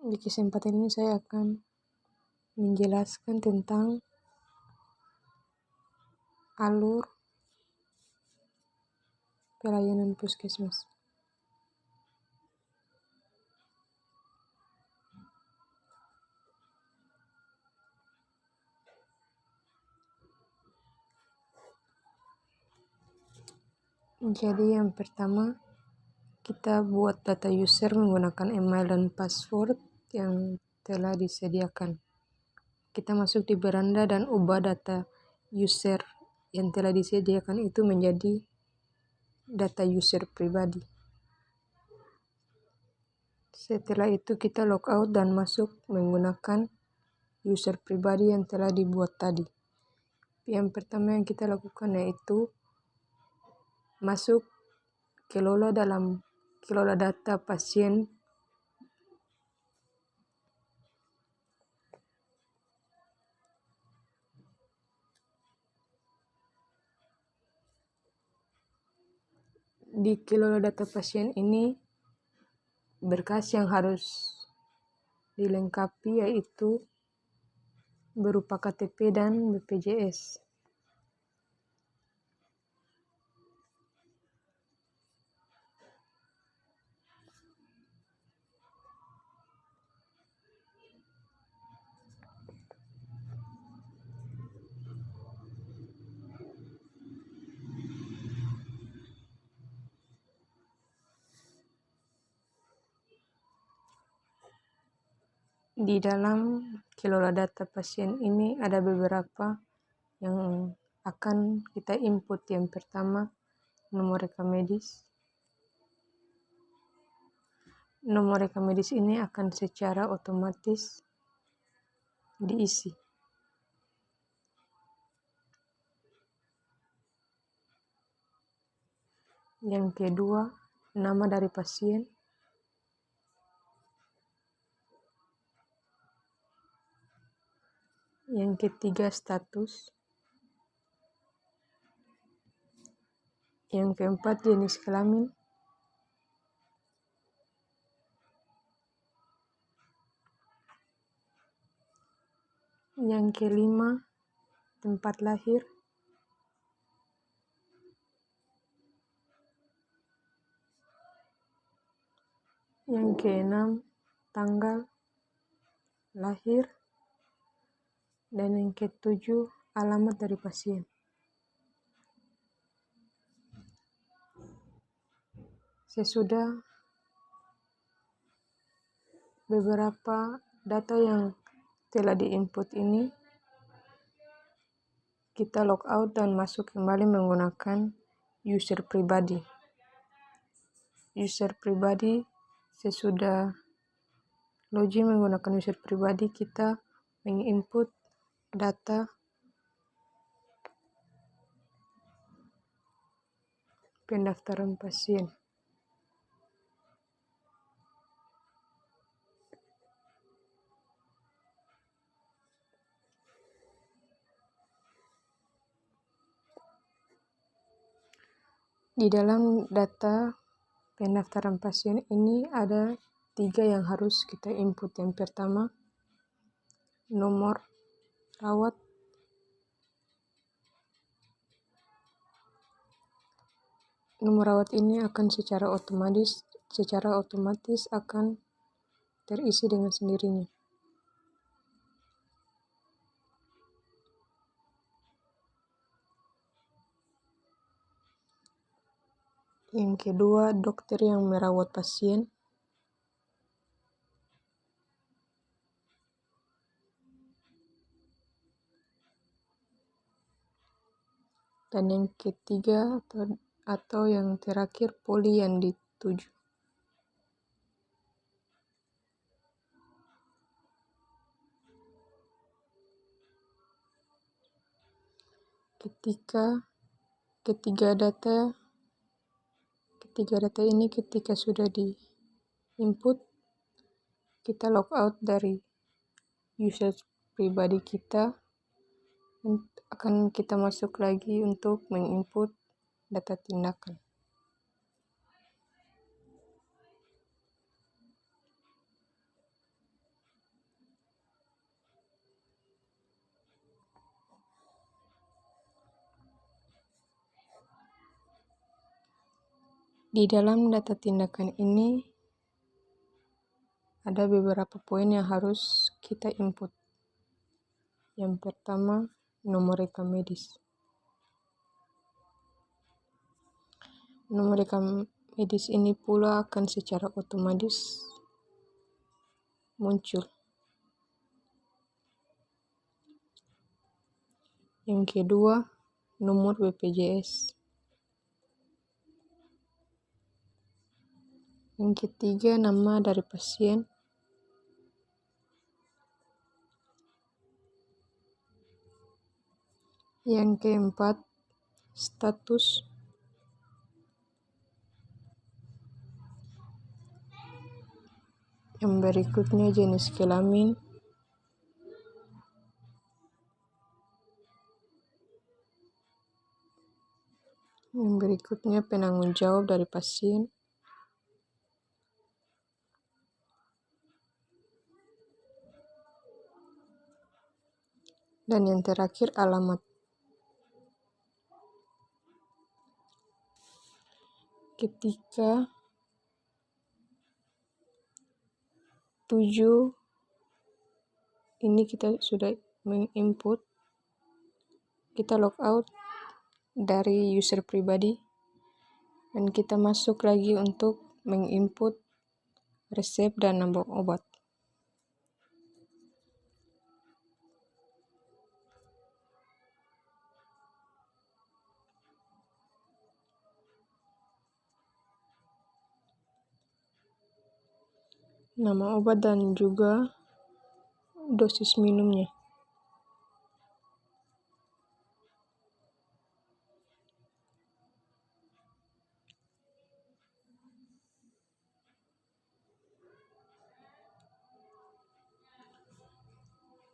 Di kesempatan ini saya akan menjelaskan tentang alur pelayanan puskesmas. Jadi yang pertama, kita buat data user menggunakan email dan password yang telah disediakan. Kita masuk di beranda dan ubah data user yang telah disediakan itu menjadi data user pribadi. Setelah itu kita logout dan masuk menggunakan user pribadi yang telah dibuat tadi. Yang pertama yang kita lakukan yaitu masuk kelola data pasien. Di kelola data pasien ini berkas yang harus dilengkapi yaitu berupa KTP dan BPJS. Di dalam kelola data pasien ini ada beberapa yang akan kita input. Yang pertama, nomor rekam medis. Nomor rekam medis ini akan secara otomatis diisi. Yang kedua, nama dari pasien. Yang ketiga, status. Yang keempat, jenis kelamin. Yang kelima, tempat lahir. Yang keenam, tanggal lahir. Dan yang ketujuh, alamat dari pasien. Sesudah beberapa data yang telah diinput ini, kita logout dan masuk kembali menggunakan user pribadi. User pribadi sesudah login menggunakan user pribadi, kita menginput data pendaftaran pasien. Di dalam data pendaftaran pasien ini ada 3 yang harus kita input. Yang pertama, nomor rawat. Nomor rawat ini akan secara otomatis akan terisi dengan sendirinya. Yang kedua, dokter yang merawat pasien. Dan yang ketiga atau yang terakhir, poli yang dituju. Ketiga data ini ketika sudah di input, kita logout dari user pribadi kita, akan kita masuk lagi untuk menginput data tindakan. Di dalam data tindakan ini ada beberapa poin yang harus kita input. Yang pertama, nomor rekam medis. Nomor rekam medis ini pula akan secara otomatis muncul. Yang kedua, nomor BPJS. Yang ketiga, nama dari pasien. Yang keempat, status. Yang berikutnya, jenis kelamin. Yang berikutnya, penanggung jawab dari pasien. Dan yang terakhir, alamat. Ketika 7 ini kita sudah menginput, kita logout dari user pribadi dan kita masuk lagi untuk menginput resep dan nombor obat. Nama obat dan juga dosis minumnya.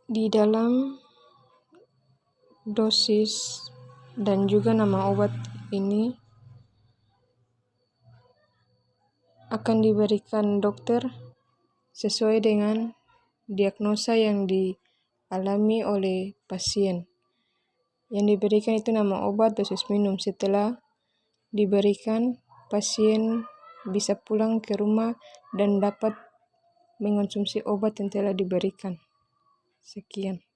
Di dalam dosis dan juga nama obat ini akan diberikan dokter sesuai dengan diagnosa yang dialami oleh pasien. Yang diberikan itu nama obat, dosis minum. Setelah diberikan, pasien bisa pulang ke rumah dan dapat mengonsumsi obat yang telah diberikan. Sekian.